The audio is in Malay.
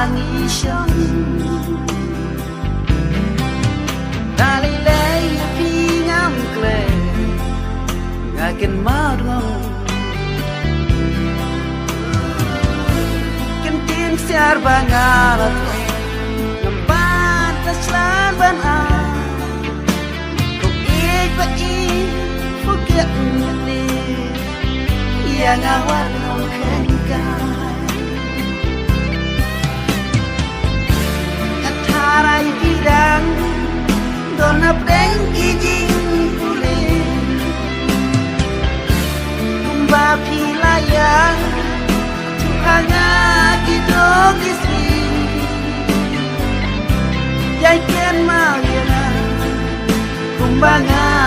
nishon dali lay pingam kle ngaken marwang kentin siar bangalat ngembat taslan ban a kok ik ba i forget me yang awal nong Harai bidang dona breng kijing pule tumba pilaya tuhanga kidog isri yai ken maliana kumbanga